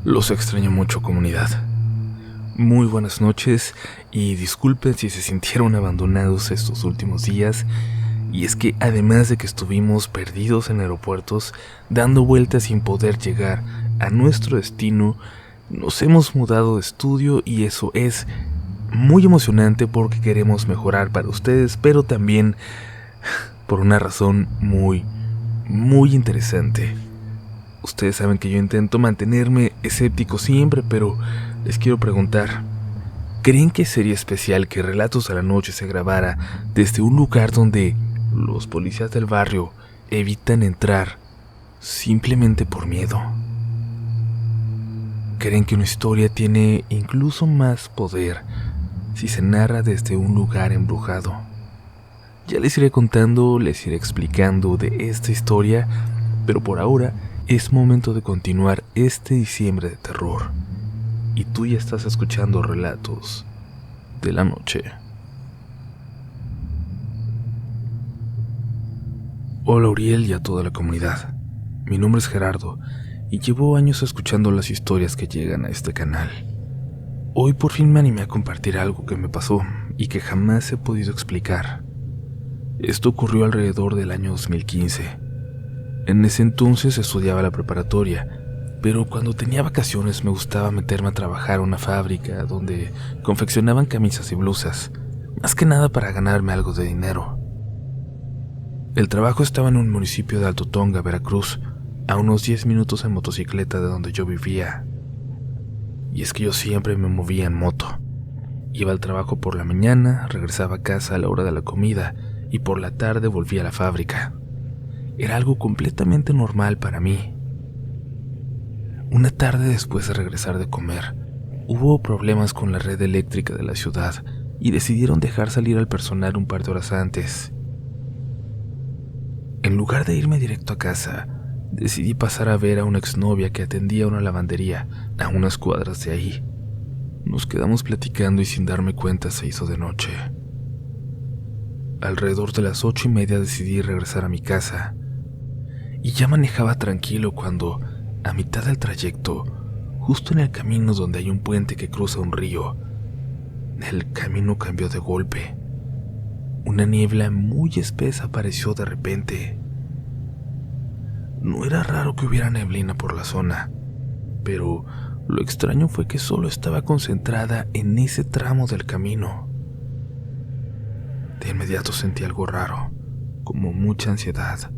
Los extraño mucho, comunidad. Muy buenas noches y disculpen si se sintieron abandonados estos últimos días. Y es que además de que estuvimos perdidos en aeropuertos, dando vueltas sin poder llegar a nuestro destino, nos hemos mudado de estudio y eso es muy emocionante porque queremos mejorar para ustedes, pero también por una razón muy interesante. Ustedes saben que yo intento mantenerme escéptico siempre, pero les quiero preguntar, ¿creen que sería especial que Relatos de la Noche se grabara desde un lugar donde los policías del barrio evitan entrar simplemente por miedo? ¿Creen que una historia tiene incluso más poder si se narra desde un lugar embrujado? Ya les iré contando, les iré explicando de esta historia, pero por ahora es momento de continuar este diciembre de terror. Y tú ya estás escuchando Relatos de la Noche. Hola Uriel y a toda la comunidad. Mi nombre es Gerardo y llevo años escuchando las historias que llegan a este canal. Hoy por fin me animé a compartir algo que me pasó y que jamás he podido explicar. Esto ocurrió alrededor del año 2015. En ese entonces estudiaba la preparatoria, pero cuando tenía vacaciones me gustaba meterme a trabajar a una fábrica donde confeccionaban camisas y blusas, más que nada para ganarme algo de dinero. El trabajo estaba en un municipio de Alto Tonga, Veracruz, a unos 10 minutos en motocicleta de donde yo vivía. Y es que yo siempre me movía en moto. Iba al trabajo por la mañana, regresaba a casa a la hora de la comida y por la tarde volvía a la fábrica. Era algo completamente normal para mí. Una tarde después de regresar de comer, hubo problemas con la red eléctrica de la ciudad y decidieron dejar salir al personal un par de horas antes. En lugar de irme directo a casa, decidí pasar a ver a una exnovia que atendía una lavandería a unas cuadras de ahí. Nos quedamos platicando y sin darme cuenta se hizo de noche. Alrededor de las 8:30 decidí regresar a mi casa. Y ya manejaba tranquilo cuando, a mitad del trayecto, justo en el camino donde hay un puente que cruza un río, el camino cambió de golpe. Una niebla muy espesa apareció de repente. No era raro que hubiera neblina por la zona, pero lo extraño fue que solo estaba concentrada en ese tramo del camino. De inmediato sentí algo raro, como mucha ansiedad.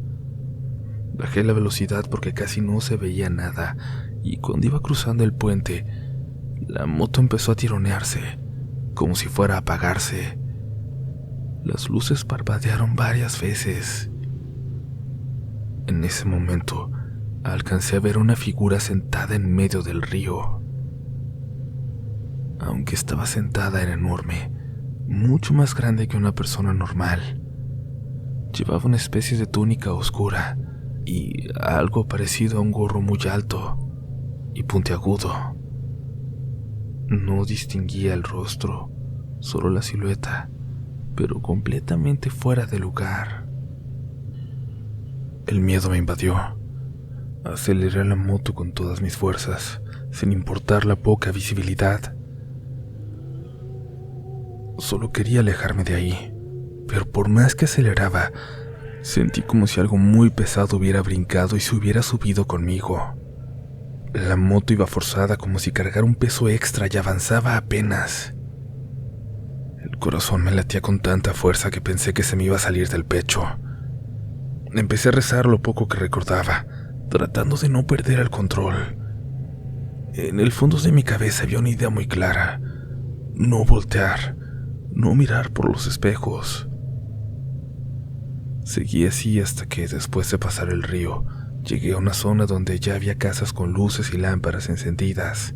Bajé la velocidad porque casi no se veía nada, y cuando iba cruzando el puente, la moto empezó a tironearse, como si fuera a apagarse. Las luces parpadearon varias veces. En ese momento, alcancé a ver una figura sentada en medio del río. Aunque estaba sentada, era enorme, mucho más grande que una persona normal. Llevaba una especie de túnica oscura y algo parecido a un gorro muy alto y puntiagudo. No distinguía el rostro, solo la silueta, pero completamente fuera de lugar. El miedo me invadió. Aceleré la moto con todas mis fuerzas, sin importar la poca visibilidad. Solo quería alejarme de ahí, pero por más que aceleraba, sentí como si algo muy pesado hubiera brincado y se hubiera subido conmigo. La moto iba forzada como si cargara un peso extra y avanzaba apenas. El corazón me latía con tanta fuerza que pensé que se me iba a salir del pecho. Empecé a rezar lo poco que recordaba, tratando de no perder el control. En el fondo de mi cabeza había una idea muy clara: no voltear, no mirar por los espejos. Seguí así hasta que, después de pasar el río, llegué a una zona donde ya había casas con luces y lámparas encendidas.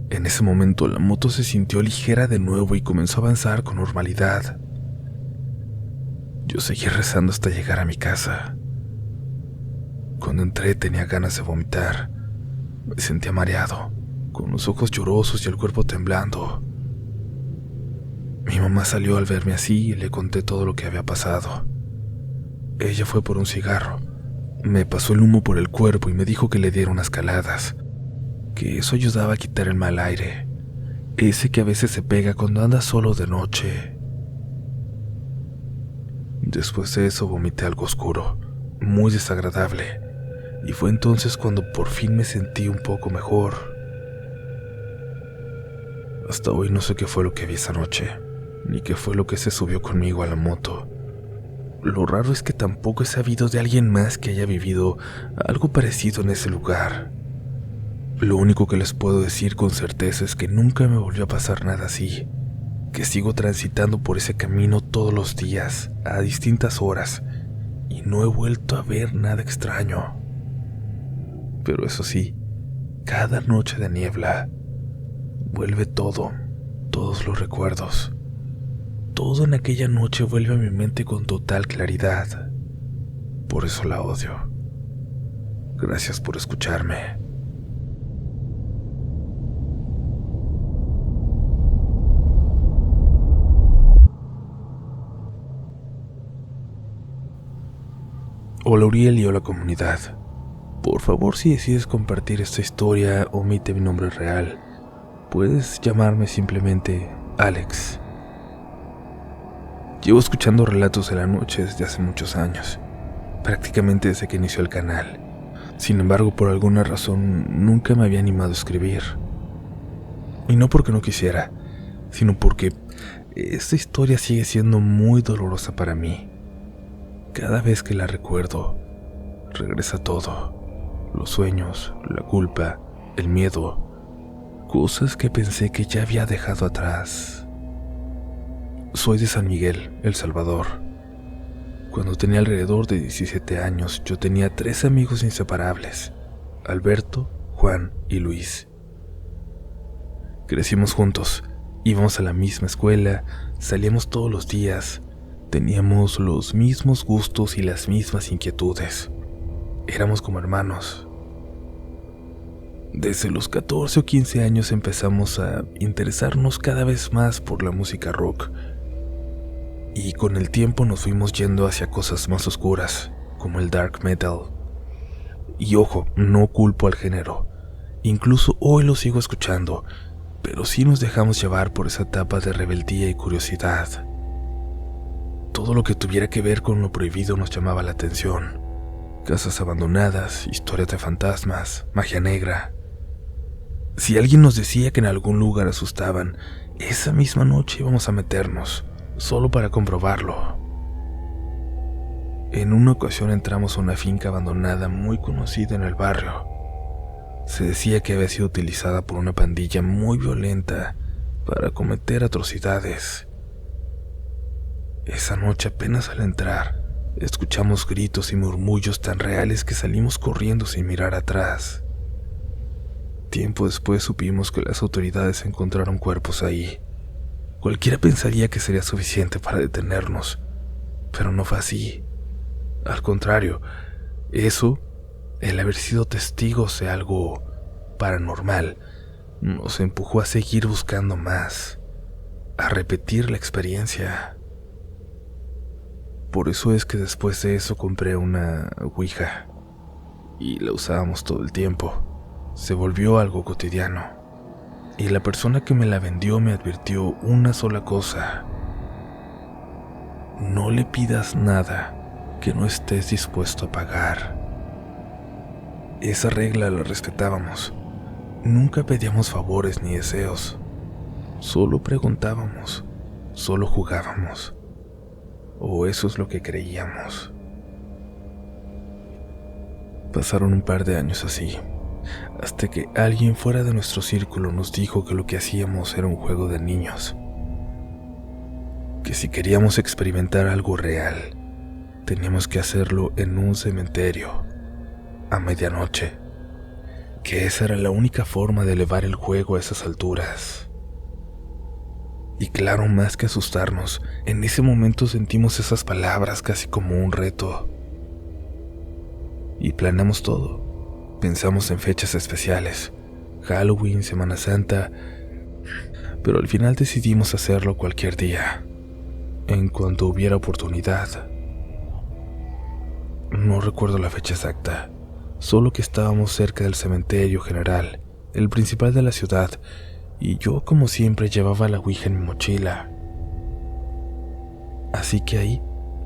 En ese momento la moto se sintió ligera de nuevo y comenzó a avanzar con normalidad. Yo seguí rezando hasta llegar a mi casa. Cuando entré tenía ganas de vomitar. Me sentía mareado, con los ojos llorosos y el cuerpo temblando. Mi mamá salió al verme así y le conté todo lo que había pasado. Ella fue por un cigarro, Me pasó el humo por el cuerpo y me dijo que le diera unas caladas, que eso ayudaba a quitar el mal aire, ese que a veces se pega cuando andas solo de noche. Después de eso vomité algo oscuro, muy desagradable, y fue entonces cuando por fin me sentí un poco mejor. Hasta hoy no sé qué fue lo que vi esa noche, ni qué fue lo que se subió conmigo a la moto. Lo raro es que tampoco he sabido de alguien más que haya vivido algo parecido en ese lugar. Lo único que les puedo decir con certeza es que nunca me volvió a pasar nada así, que sigo transitando por ese camino todos los días, a distintas horas, y no he vuelto a ver nada extraño. Pero eso sí, cada noche de niebla, vuelve todo, todos los recuerdos. Todo en aquella noche vuelve a mi mente con total claridad. Por eso la odio. Gracias por escucharme. Hola Uriel y hola comunidad. Por favor, si decides compartir esta historia, omite mi nombre real. Puedes llamarme simplemente Alex. Llevo escuchando relatos de la noche desde hace muchos años, prácticamente desde que inició el canal. Sin embargo, por alguna razón, nunca me había animado a escribir. Y no porque no quisiera, sino porque esta historia sigue siendo muy dolorosa para mí. Cada vez que la recuerdo, regresa todo. Los sueños, la culpa, el miedo, cosas que pensé que ya había dejado atrás. Soy de San Miguel, El Salvador. Cuando tenía alrededor de 17 años, yo tenía 3 amigos inseparables: Alberto, Juan y Luis. Crecimos juntos, íbamos a la misma escuela, salíamos todos los días, teníamos los mismos gustos y las mismas inquietudes. Éramos como hermanos. Desde los 14 o 15 años empezamos a interesarnos cada vez más por la música rock. Y con el tiempo nos fuimos yendo hacia cosas más oscuras, como el dark metal. Y ojo, no culpo al género. Incluso hoy lo sigo escuchando, pero sí nos dejamos llevar por esa etapa de rebeldía y curiosidad. Todo lo que tuviera que ver con lo prohibido nos llamaba la atención. Casas abandonadas, historias de fantasmas, magia negra. Si alguien nos decía que en algún lugar asustaban, esa misma noche íbamos a meternos, solo para comprobarlo. En una ocasión entramos a una finca abandonada muy conocida en el barrio. Se decía que había sido utilizada por una pandilla muy violenta para cometer atrocidades. Esa noche, apenas al entrar, escuchamos gritos y murmullos tan reales que salimos corriendo sin mirar atrás. Tiempo después supimos que las autoridades encontraron cuerpos ahí. Cualquiera pensaría que sería suficiente para detenernos, pero no fue así. Al contrario, eso, el haber sido testigos de algo paranormal, nos empujó a seguir buscando más, a repetir la experiencia. Por eso es que después de eso compré una ouija y la usábamos todo el tiempo. Se volvió algo cotidiano. Y la persona que me la vendió me advirtió una sola cosa: no le pidas nada que no estés dispuesto a pagar. Esa regla la respetábamos. Nunca pedíamos favores ni deseos. Solo preguntábamos, solo jugábamos. O eso es lo que creíamos. Pasaron un par de años así, hasta que alguien fuera de nuestro círculo nos dijo que lo que hacíamos era un juego de niños. Que si queríamos experimentar algo real, teníamos que hacerlo en un cementerio, a medianoche. Que esa era la única forma de elevar el juego a esas alturas. Y claro, más que asustarnos, en ese momento sentimos esas palabras casi como un reto. Y planeamos todo. Pensamos en fechas especiales, Halloween, Semana Santa, pero al final decidimos hacerlo cualquier día, en cuanto hubiera oportunidad. No recuerdo la fecha exacta, solo que estábamos cerca del cementerio general, el principal de la ciudad, y yo como siempre llevaba la ouija en mi mochila. Así que ahí,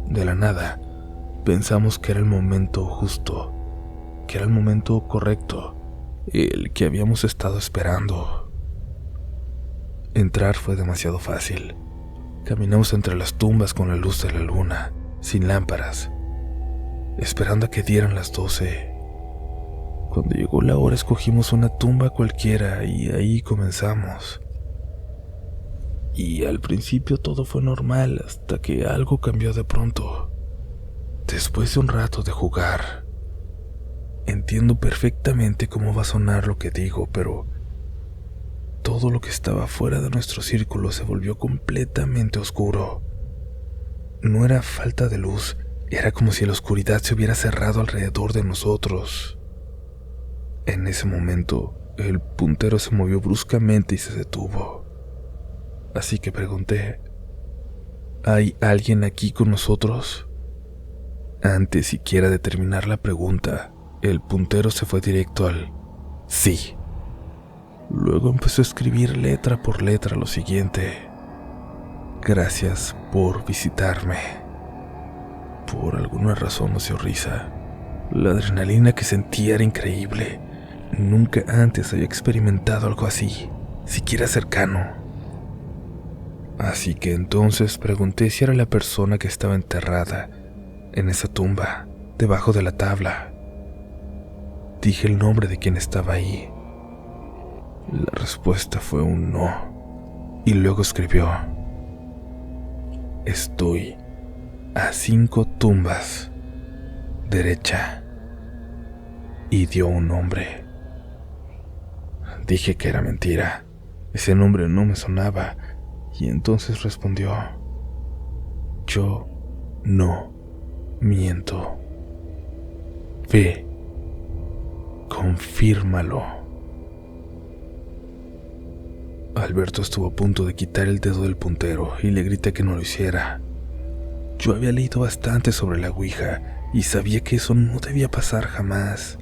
de la nada, pensamos que era el momento justo, que era el momento correcto, el que habíamos estado esperando. Entrar fue demasiado fácil. Caminamos entre las tumbas con la luz de la luna, sin lámparas, esperando a que dieran las 12. Cuando llegó la hora escogimos una tumba cualquiera y ahí comenzamos. Y al principio todo fue normal hasta que algo cambió de pronto. Después de un rato de jugar, entiendo perfectamente cómo va a sonar lo que digo, pero todo lo que estaba fuera de nuestro círculo se volvió completamente oscuro. No era falta de luz, era como si la oscuridad se hubiera cerrado alrededor de nosotros. En ese momento, el puntero se movió bruscamente y se detuvo. Así que pregunté, ¿hay alguien aquí con nosotros? Antes siquiera de terminar la pregunta, el puntero se fue directo al sí. Luego empezó a escribir letra por letra lo siguiente: gracias por visitarme. Por alguna razón nos dio risa. La adrenalina que sentía era increíble. Nunca antes había experimentado algo así, siquiera cercano. Así que entonces pregunté si era la persona que estaba enterrada en esa tumba, debajo de la tabla. Dije el nombre de quien estaba ahí. La respuesta fue un no. Y luego escribió: estoy a 5 tumbas, derecha. Y dio un nombre. Dije que era mentira. Ese nombre no me sonaba. Y entonces respondió: yo no miento. Ve, confírmalo. Alberto estuvo a punto de quitar el dedo del puntero y le grité que no lo hiciera. Yo había leído bastante sobre la ouija y sabía que eso no debía pasar jamás.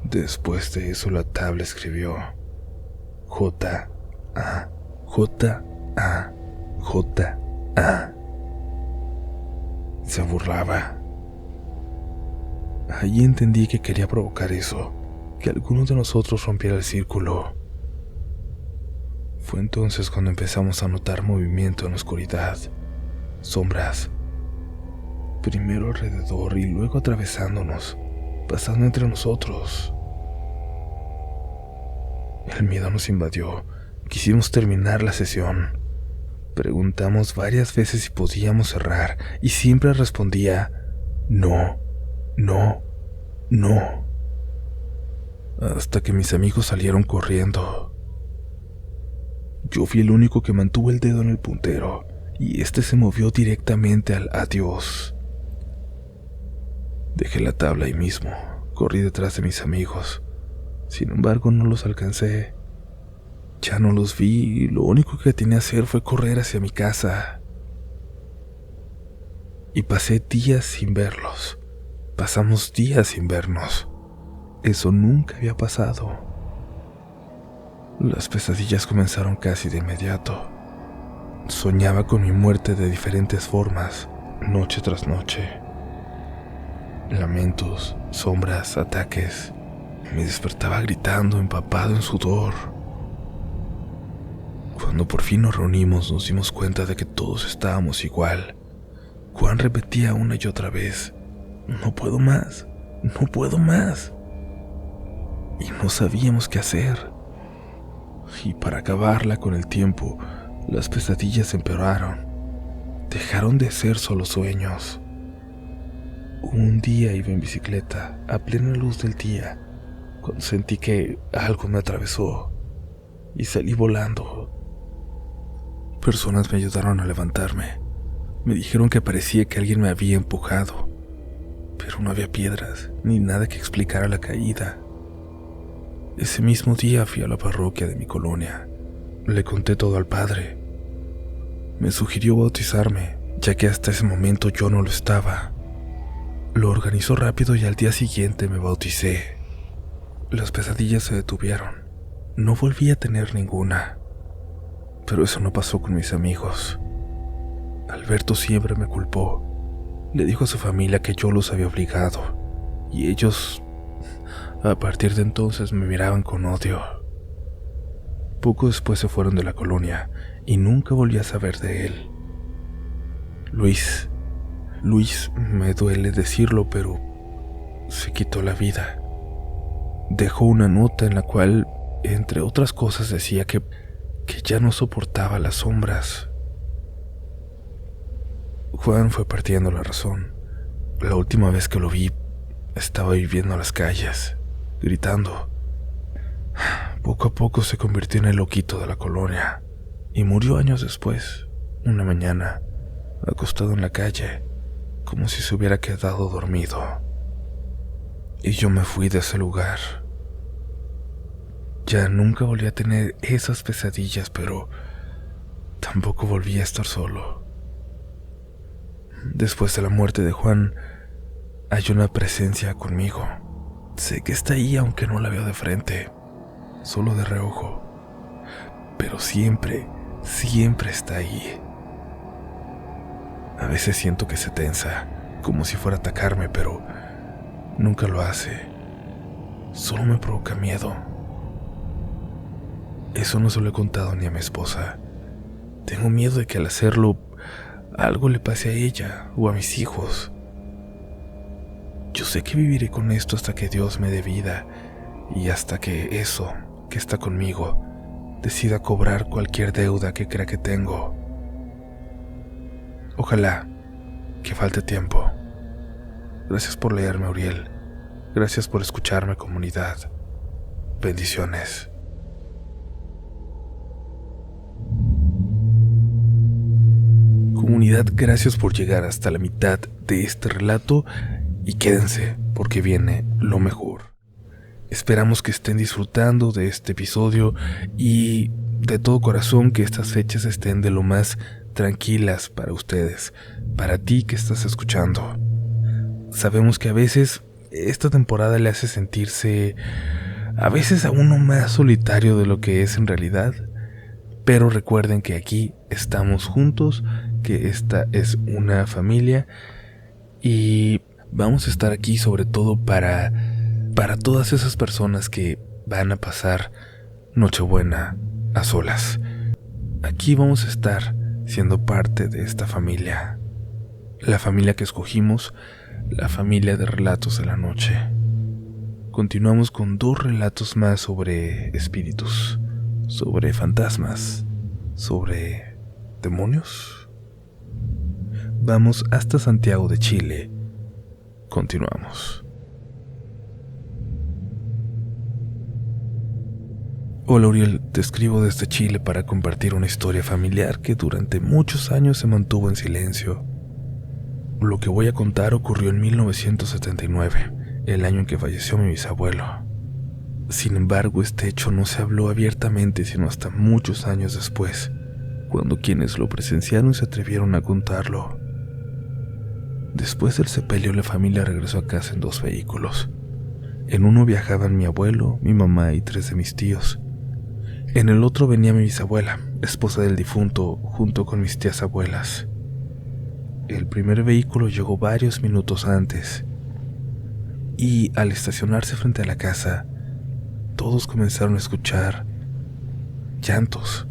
Después de eso la tabla escribió J-A-J-A-J-A. Se burlaba. Ahí entendí que quería provocar eso, que alguno de nosotros rompiera el círculo. Fue entonces cuando empezamos a notar movimiento en la oscuridad, sombras, primero alrededor y luego atravesándonos, pasando entre nosotros. El miedo nos invadió. Quisimos terminar la sesión. Preguntamos varias veces si podíamos cerrar y siempre respondía no, no, no. Hasta que mis amigos salieron corriendo. Yo fui el único que mantuvo el dedo en el puntero y este se movió directamente al adiós. Dejé la tabla ahí mismo, corrí detrás de mis amigos. Sin embargo, no los alcancé. Ya no los vi y lo único que tenía que hacer fue correr hacia mi casa. Y pasé días sin verlos. Pasamos días sin vernos. Eso nunca había pasado. Las pesadillas comenzaron casi de inmediato. Soñaba con mi muerte de diferentes formas, noche tras noche. Lamentos, sombras, ataques. Me despertaba gritando, empapado en sudor. Cuando por fin nos reunimos, nos dimos cuenta de que todos estábamos igual. Juan repetía una y otra vez: no puedo más, no puedo más. Y no sabíamos qué hacer. Y para acabarla con el tiempo, las pesadillas empeoraron. Dejaron de ser solo sueños. Un día iba en bicicleta, a plena luz del día, cuando sentí que algo me atravesó y salí volando. Personas me ayudaron a levantarme. Me dijeron que parecía que alguien me había empujado, pero no había piedras ni nada que explicara la caída. Ese mismo día fui a la parroquia de mi colonia. Le conté todo al padre. Me sugirió bautizarme, ya que hasta ese momento yo no lo estaba. Lo organizó rápido y al día siguiente me bauticé. Las pesadillas se detuvieron. No volví a tener ninguna. Pero eso no pasó con mis amigos. Alberto siempre me culpó. Le dijo a su familia que yo los había obligado. Y ellos, a partir de entonces, me miraban con odio. Poco después se fueron de la colonia y nunca volví a saber de él. Luis, me duele decirlo, pero se quitó la vida. Dejó una nota en la cual, entre otras cosas, decía que ya no soportaba las sombras. Juan fue perdiendo la razón. La última vez que lo vi, estaba viviendo a las calles, gritando. Poco a poco se convirtió en el loquito de la colonia y murió años después, una mañana, acostado en la calle, como si se hubiera quedado dormido. Y yo me fui de ese lugar. Ya nunca volví a tener esas pesadillas, pero tampoco volví a estar solo. Después de la muerte de Juan, hay una presencia conmigo. Sé que está ahí aunque no la veo de frente, solo de reojo. Pero siempre está ahí. A veces siento que se tensa, como si fuera a atacarme, pero nunca lo hace. Solo me provoca miedo. Eso no se lo he contado ni a mi esposa. Tengo miedo de que al hacerlo algo le pase a ella o a mis hijos. Yo sé que viviré con esto hasta que Dios me dé vida y hasta que eso que está conmigo decida cobrar cualquier deuda que crea que tengo. Ojalá que falte tiempo. Gracias por leerme, Uriel. Gracias por escucharme, comunidad. Bendiciones. Comunidad, gracias por llegar hasta la mitad de este relato y quédense porque viene lo mejor. Esperamos que estén disfrutando de este episodio y de todo corazón que estas fechas estén de lo más tranquilas para ustedes, para ti que estás escuchando. Sabemos que a veces esta temporada le hace sentirse a veces a uno más solitario de lo que es en realidad, pero recuerden que aquí estamos juntos, que esta es una familia y vamos a estar aquí sobre todo para todas esas personas que van a pasar Nochebuena a solas. Aquí vamos a estar siendo parte de esta familia, la familia que escogimos, la familia de Relatos de la Noche. Continuamos con 2 relatos más sobre espíritus, sobre fantasmas, sobre demonios. Vamos hasta Santiago de Chile. Continuamos. Hola Uriel, te escribo desde Chile para compartir una historia familiar que durante muchos años se mantuvo en silencio. Lo que voy a contar ocurrió en 1979, el año en que falleció mi bisabuelo. Sin embargo, este hecho no se habló abiertamente sino hasta muchos años después, cuando quienes lo presenciaron se atrevieron a contarlo. Después del sepelio, la familia regresó a casa en 2 vehículos. En uno viajaban mi abuelo, mi mamá y 3 de mis tíos. En el otro venía mi bisabuela, esposa del difunto, junto con mis tías abuelas. El primer vehículo llegó varios minutos antes, y al estacionarse frente a la casa, todos comenzaron a escuchar llantos.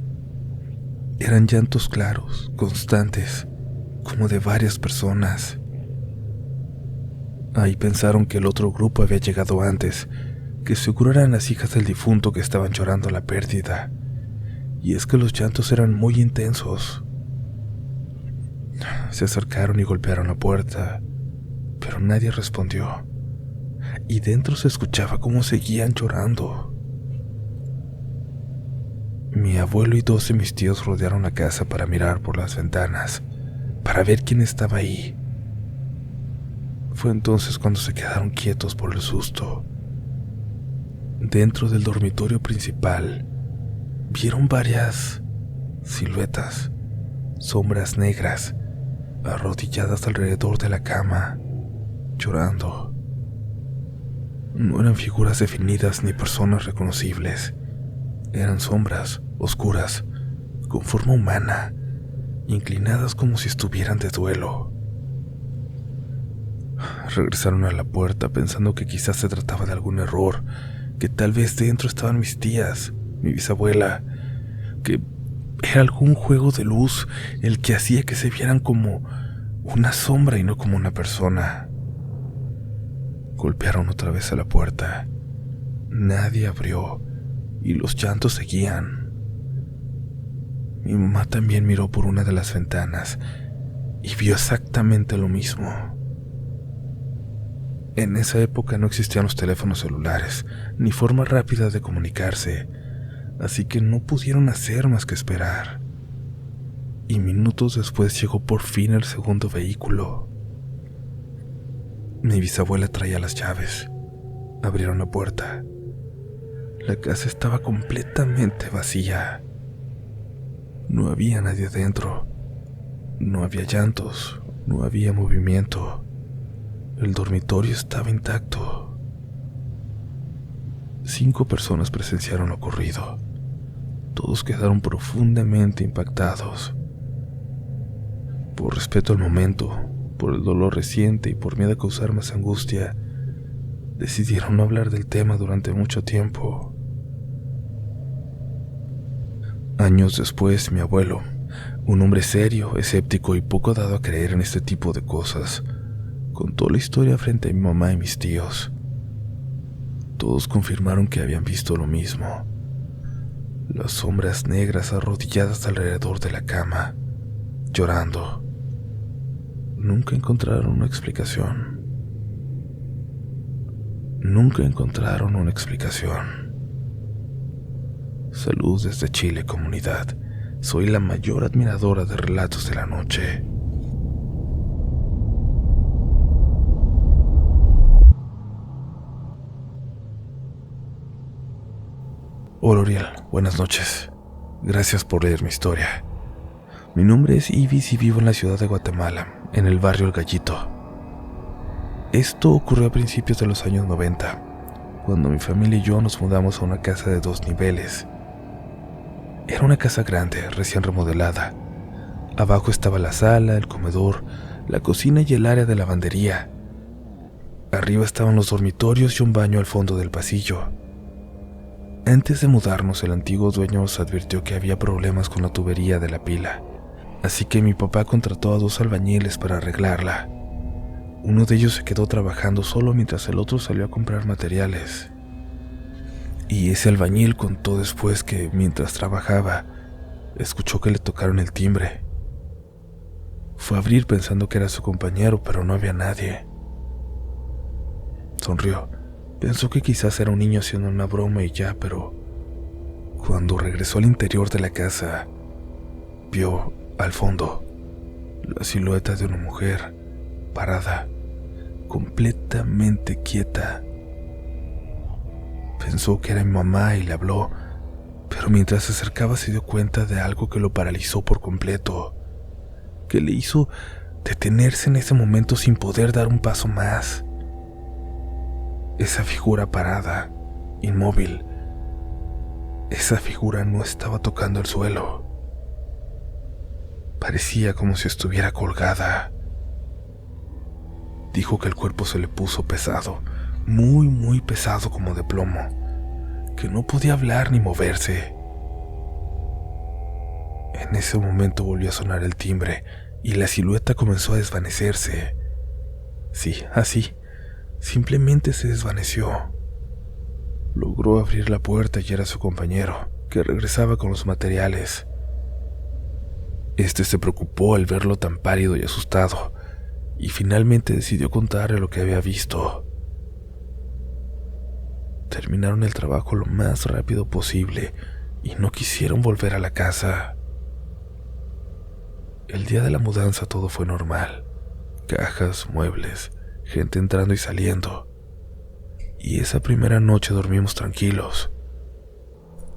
Eran llantos claros, constantes, como de varias personas. Ahí pensaron que el otro grupo había llegado antes, que seguro eran las hijas del difunto que estaban llorando la pérdida. Y es que los llantos eran muy intensos. Se acercaron y golpearon la puerta, pero nadie respondió. Y dentro se escuchaba cómo seguían llorando. Mi abuelo y 2 de mis tíos rodearon la casa para mirar por las ventanas, para ver quién estaba ahí. Fue entonces cuando se quedaron quietos por el susto. Dentro del dormitorio principal, vieron varias siluetas, sombras negras, arrodilladas alrededor de la cama. llorando. No eran figuras definidas ni personas reconocibles. Eran sombras oscuras, con forma humana, inclinadas como si estuvieran de duelo. Regresaron a la puerta pensando que quizás se trataba de algún error, que tal vez dentro estaban mis tías, mi bisabuela, que era algún juego de luz el que hacía que se vieran como una sombra y no como una persona. Golpearon otra vez a la puerta. Nadie abrió y los llantos seguían. Mi mamá también miró por una de las ventanas y vio exactamente lo mismo. En esa época no existían los teléfonos celulares, ni forma rápida de comunicarse, así que no pudieron hacer más que esperar. Y minutos después llegó por fin el segundo vehículo. Mi bisabuela traía las llaves. Abrieron la puerta. La casa estaba completamente vacía. No había nadie dentro. No había llantos, no había movimiento. El dormitorio estaba intacto. 5 personas presenciaron lo ocurrido. Todos quedaron profundamente impactados. Por respeto al momento, por el dolor reciente y por miedo a causar más angustia, decidieron no hablar del tema durante mucho tiempo. Años después, mi abuelo, un hombre serio, escéptico y poco dado a creer en este tipo de cosas, contó la historia frente a mi mamá y mis tíos. Todos confirmaron que habían visto lo mismo. Las sombras negras arrodilladas alrededor de la cama, llorando. Nunca encontraron una explicación. Nunca encontraron una explicación. Salud desde Chile, comunidad. Soy la mayor admiradora de relatos de la noche. Hola Uriel, buenas noches. Gracias por leer mi historia. Mi nombre es Ibis y vivo en la ciudad de Guatemala, en el barrio El Gallito. Esto ocurrió a principios de los años 90, cuando mi familia y yo nos mudamos a una casa de 2 niveles. Era una casa grande, recién remodelada. Abajo estaba la sala, el comedor, la cocina y el área de lavandería. Arriba estaban los dormitorios y un baño al fondo del pasillo. Antes de mudarnos, el antiguo dueño nos advirtió que había problemas con la tubería de la pila, así que mi papá contrató a 2 albañiles para arreglarla. Uno de ellos se quedó trabajando solo mientras el otro salió a comprar materiales. Y ese albañil contó después que, mientras trabajaba, escuchó que le tocaron el timbre. Fue a abrir pensando que era su compañero, pero no había nadie. Sonrió. Pensó que quizás era un niño haciendo una broma y ya, pero cuando regresó al interior de la casa, vio, al fondo, la silueta de una mujer, parada, completamente quieta. Pensó que era mi mamá y le habló, pero mientras se acercaba se dio cuenta de algo que lo paralizó por completo, que le hizo detenerse en ese momento sin poder dar un paso más. Esa figura parada, inmóvil, esa figura no estaba tocando el suelo. Parecía como si estuviera colgada. Dijo que el cuerpo se le puso pesado, muy pesado como de plomo, que no podía hablar ni moverse. En ese momento volvió a sonar el timbre y la silueta comenzó a desvanecerse. Sí, así. Simplemente se desvaneció. Logró abrir la puerta y era su compañero, que regresaba con los materiales. Este se preocupó al verlo tan pálido y asustado, y finalmente decidió contarle lo que había visto. Terminaron el trabajo lo más rápido posible y no quisieron volver a la casa. El día de la mudanza todo fue normal. Cajas, muebles, gente entrando y saliendo. Y esa primera noche dormimos tranquilos.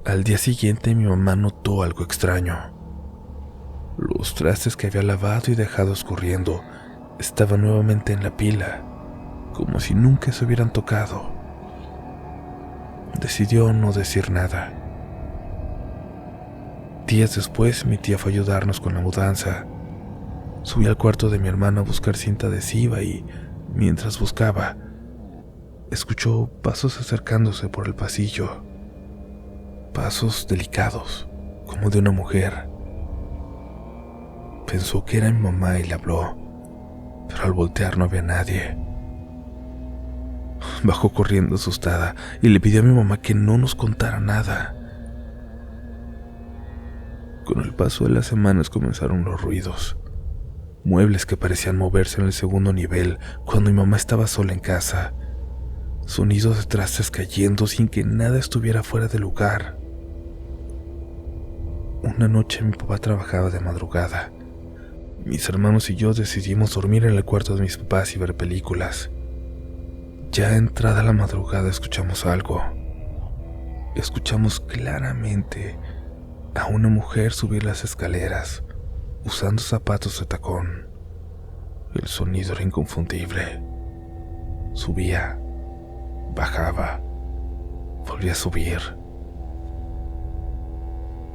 Al día siguiente mi mamá notó algo extraño. Los trastes que había lavado y dejado escurriendo estaban nuevamente en la pila, como si nunca se hubieran tocado. Decidió no decir nada. Días después, mi tía fue a ayudarnos con la mudanza. Subí al cuarto de mi hermano a buscar cinta adhesiva y, mientras buscaba, escuchó pasos acercándose por el pasillo. Pasos delicados, como de una mujer. Pensó que era mi mamá y le habló, pero al voltear no había nadie. Bajó corriendo asustada y le pidió a mi mamá que no nos contara nada. Con el paso de las semanas comenzaron los ruidos. Muebles que parecían moverse en el segundo nivel cuando mi mamá estaba sola en casa. Sonidos de trastes cayendo sin que nada estuviera fuera de lugar. Una noche mi papá trabajaba de madrugada. Mis hermanos y yo decidimos dormir en el cuarto de mis papás y ver películas. Ya entrada la madrugada escuchamos algo. Escuchamos claramente a una mujer subir las escaleras, usando zapatos de tacón. El sonido era inconfundible. Subía, bajaba, volvía a subir.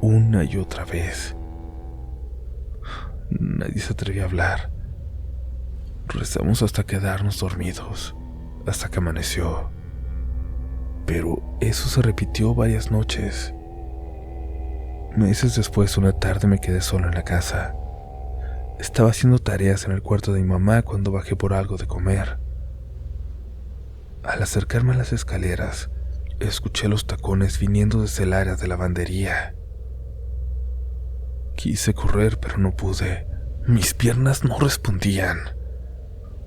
Una y otra vez. Nadie se atrevía a hablar. Rezamos hasta quedarnos dormidos, hasta que amaneció. Pero eso se repitió varias noches. Meses después, una tarde me quedé solo en la casa. Estaba haciendo tareas en el cuarto de mi mamá cuando bajé por algo de comer. Al acercarme a las escaleras, escuché los tacones viniendo desde el área de lavandería. Quise correr, pero no pude. Mis piernas no respondían.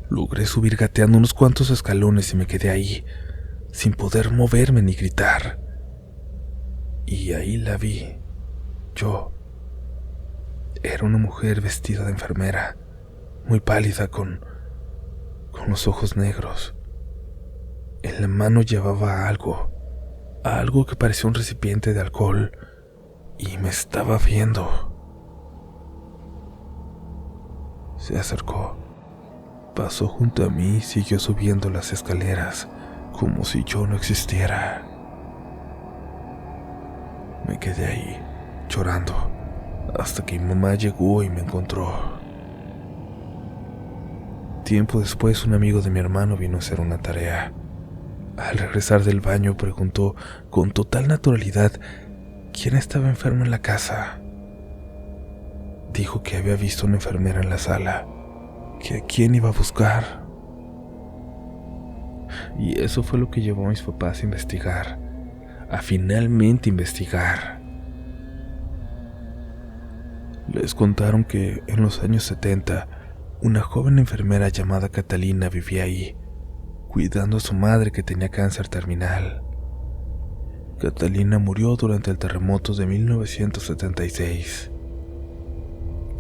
Logré subir gateando unos cuantos escalones y me quedé ahí, sin poder moverme ni gritar. Y ahí la vi. Yo. Era una mujer vestida de enfermera, muy pálida, con los ojos negros. En la mano llevaba algo que parecía un recipiente de alcohol, y me estaba viendo. Se acercó, pasó junto a mí y siguió subiendo las escaleras, como si yo no existiera. Me quedé ahí, llorando, hasta que mi mamá llegó y me encontró. Tiempo después, un amigo de mi hermano vino a hacer una tarea. Al regresar del baño, preguntó con total naturalidad quién estaba enfermo en la casa. Dijo que había visto una enfermera en la sala, que a quién iba a buscar. Y eso fue lo que llevó a mis papás a investigar, a finalmente investigar. Les contaron que en los años 70, una joven enfermera llamada Catalina vivía ahí, cuidando a su madre que tenía cáncer terminal. Catalina murió durante el terremoto de 1976.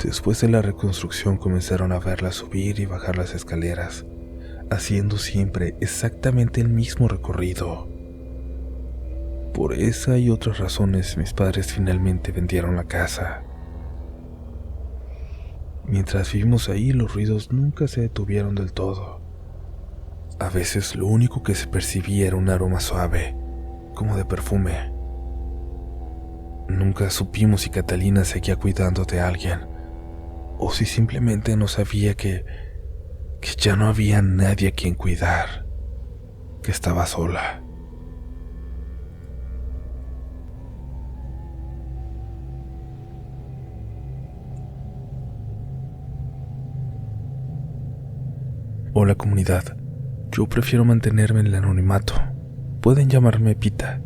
Después de la reconstrucción comenzaron a verla subir y bajar las escaleras, haciendo siempre exactamente el mismo recorrido. Por esa y otras razones, mis padres finalmente vendieron la casa. Mientras vivimos ahí, los ruidos nunca se detuvieron del todo. A veces lo único que se percibía era un aroma suave, como de perfume. Nunca supimos si Catalina seguía cuidando de alguien, o si simplemente no sabía que ya no había nadie a quien cuidar, que estaba sola. Hola comunidad, yo prefiero mantenerme en el anonimato. Pueden llamarme Pita.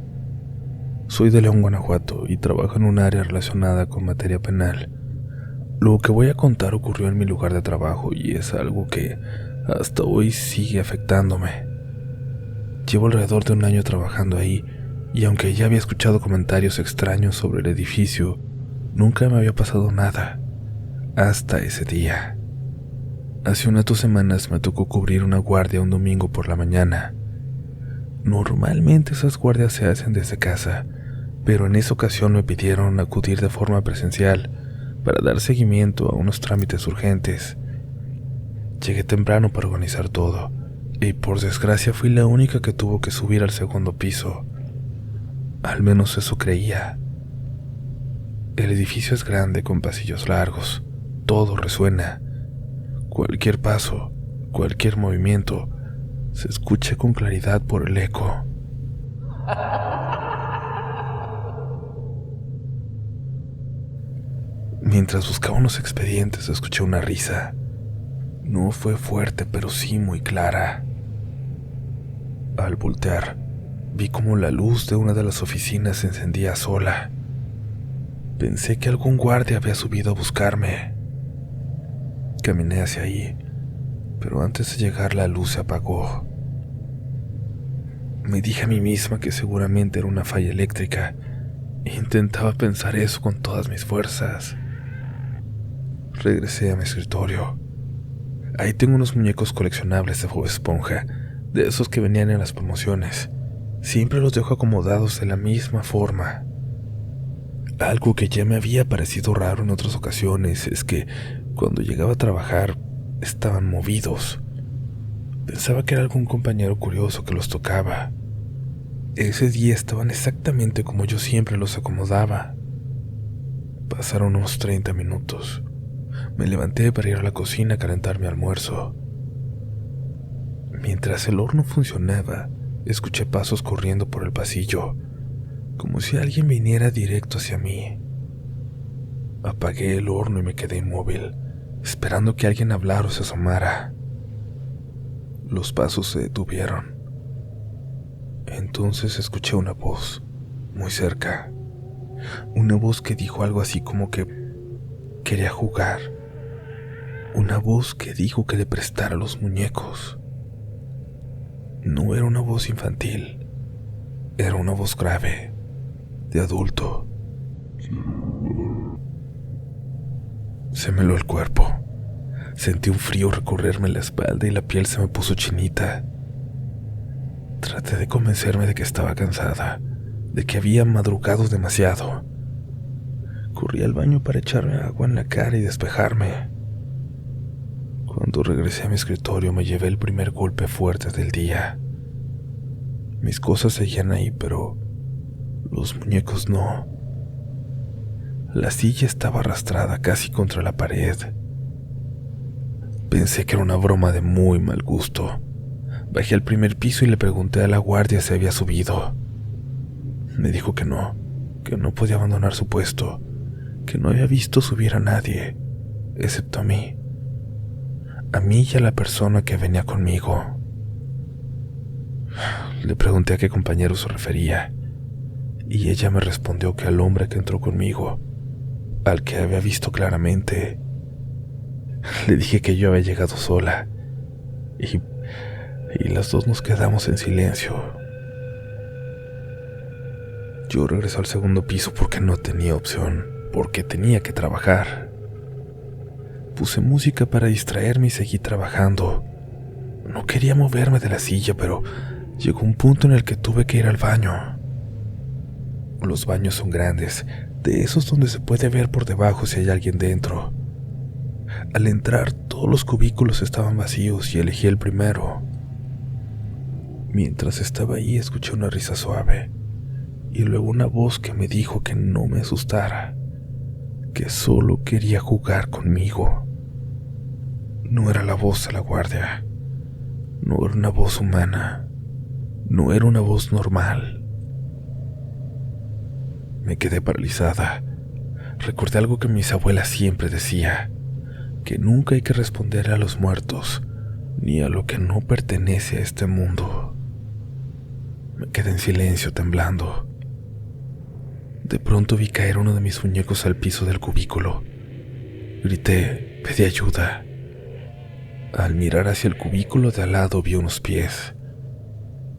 Soy de León, Guanajuato y trabajo en un área relacionada con materia penal. Lo que voy a contar ocurrió en mi lugar de trabajo y es algo que hasta hoy sigue afectándome. Llevo alrededor de un año trabajando ahí y aunque ya había escuchado comentarios extraños sobre el edificio, nunca me había pasado nada, hasta ese día. Hace unas 2 semanas me tocó cubrir una guardia un domingo por la mañana. Normalmente esas guardias se hacen desde casa, pero en esa ocasión me pidieron acudir de forma presencial para dar seguimiento a unos trámites urgentes. Llegué temprano para organizar todo, y por desgracia fui la única que tuvo que subir al segundo piso. Al menos eso creía. El edificio es grande con pasillos largos, todo resuena. Cualquier paso, cualquier movimiento, se escucha con claridad por el eco. Mientras buscaba unos expedientes, escuché una risa. No fue fuerte, pero sí muy clara. Al voltear, vi como la luz de una de las oficinas se encendía sola. Pensé que algún guardia había subido a buscarme. Caminé hacia ahí, pero antes de llegar la luz se apagó. Me dije a mí misma que seguramente era una falla eléctrica. Intentaba pensar eso con todas mis fuerzas. Regresé a mi escritorio. Ahí tengo unos muñecos coleccionables de Bob Esponja, de esos que venían en las promociones. Siempre los dejo acomodados de la misma forma. Algo que ya me había parecido raro en otras ocasiones es que cuando llegaba a trabajar estaban movidos. Pensaba que era algún compañero curioso que los tocaba. Ese día estaban exactamente como yo siempre los acomodaba. Pasaron unos 30 minutos. Me levanté para ir a la cocina a calentar mi almuerzo. Mientras el horno funcionaba, escuché pasos corriendo por el pasillo, como si alguien viniera directo hacia mí. Apagué el horno y me quedé inmóvil, esperando que alguien hablara o se asomara. Los pasos se detuvieron. Entonces escuché una voz, muy cerca. Una voz que dijo algo así como que quería jugar. Una voz que dijo que le prestara los muñecos. No era una voz infantil, era una voz grave, de adulto. Se me heló el cuerpo. Sentí un frío recorrerme la espalda y la piel se me puso chinita. Traté de convencerme de que estaba cansada, de que había madrugado demasiado. Corrí al baño para echarme agua en la cara y despejarme. Cuando regresé a mi escritorio me llevé el primer golpe fuerte del día. Mis cosas seguían ahí, pero los muñecos no. La silla estaba arrastrada casi contra la pared. Pensé que era una broma de muy mal gusto. Bajé al primer piso y le pregunté a la guardia si había subido. Me dijo que no podía abandonar su puesto, que no había visto subir a nadie, excepto a mí y a la persona que venía conmigo. Le pregunté a qué compañero se refería, y ella me respondió que al hombre que entró conmigo, al que había visto claramente. Le dije que yo había llegado sola, y las dos nos quedamos en silencio. Yo regresé al segundo piso porque no tenía opción, porque tenía que trabajar. Puse música para distraerme y seguí trabajando. No quería moverme de la silla, pero llegó un punto en el que tuve que ir al baño. Los baños son grandes, de esos donde se puede ver por debajo si hay alguien dentro. Al entrar, todos los cubículos estaban vacíos y elegí el primero. Mientras estaba ahí, escuché una risa suave y luego una voz que me dijo que no me asustara, que solo quería jugar conmigo. No era la voz de la guardia, no era una voz humana, no era una voz normal. Me quedé paralizada. Recordé algo que mis abuelas siempre decía, que nunca hay que responder a los muertos, ni a lo que no pertenece a este mundo. Me quedé en silencio, temblando. De pronto vi caer uno de mis muñecos al piso del cubículo. Grité, pedí ayuda. Al mirar hacia el cubículo de al lado vi unos pies.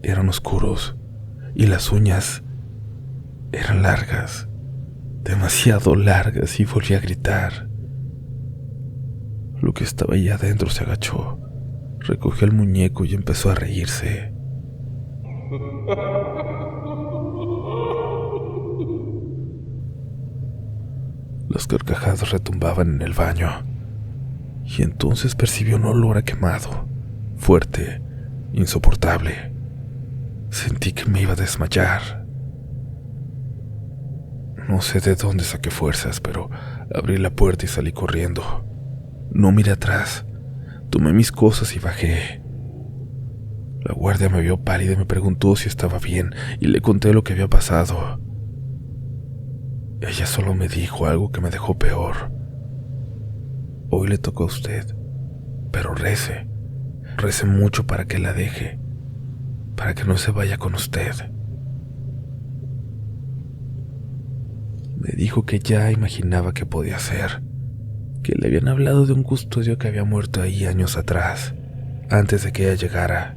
Eran oscuros y las uñas eran largas, demasiado largas, y volví a gritar. Lo que estaba ahí adentro se agachó, recogió el muñeco y empezó a reírse. Las carcajadas retumbaban en el baño, y entonces percibí un olor a quemado, fuerte, insoportable. Sentí que me iba a desmayar. No sé de dónde saqué fuerzas, pero abrí la puerta y salí corriendo. No miré atrás. Tomé mis cosas y bajé. La guardia me vio pálida y me preguntó si estaba bien, y le conté lo que había pasado. Ella solo me dijo algo que me dejó peor. Hoy le tocó a usted, pero rece mucho para que la deje, para que no se vaya con usted. Me dijo que ya imaginaba qué podía hacer, que le habían hablado de un custodio que había muerto ahí años atrás, antes de que ella llegara,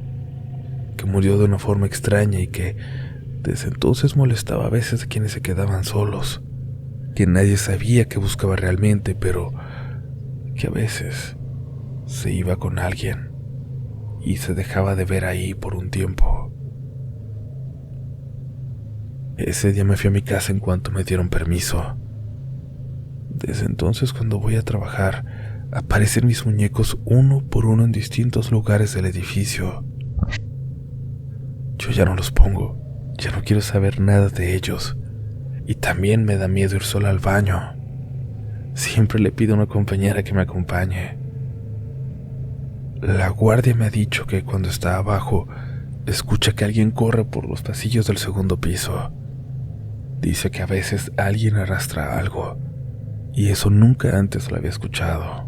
que murió de una forma extraña y que desde entonces molestaba a veces a quienes se quedaban solos, que nadie sabía qué buscaba realmente, pero que a veces se iba con alguien y se dejaba de ver ahí por un tiempo. Ese día me fui a mi casa en cuanto me dieron permiso. Desde entonces, cuando voy a trabajar, aparecen mis muñecos uno por uno en distintos lugares del edificio. Yo ya no los pongo, ya no quiero saber nada de ellos, y también me da miedo ir sola al baño. Siempre le pido a una compañera que me acompañe. La guardia me ha dicho que cuando está abajo, escucha que alguien corre por los pasillos del segundo piso. Dice que a veces alguien arrastra algo, y eso nunca antes lo había escuchado.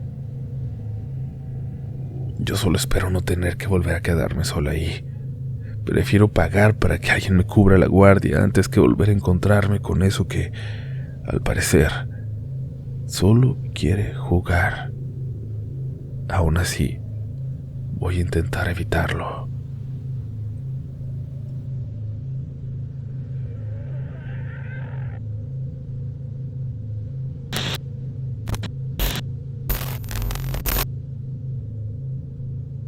Yo solo espero no tener que volver a quedarme sola ahí. Prefiero pagar para que alguien me cubra la guardia antes que volver a encontrarme con eso que, al parecer, solo quiere jugar. Aún así, voy a intentar evitarlo.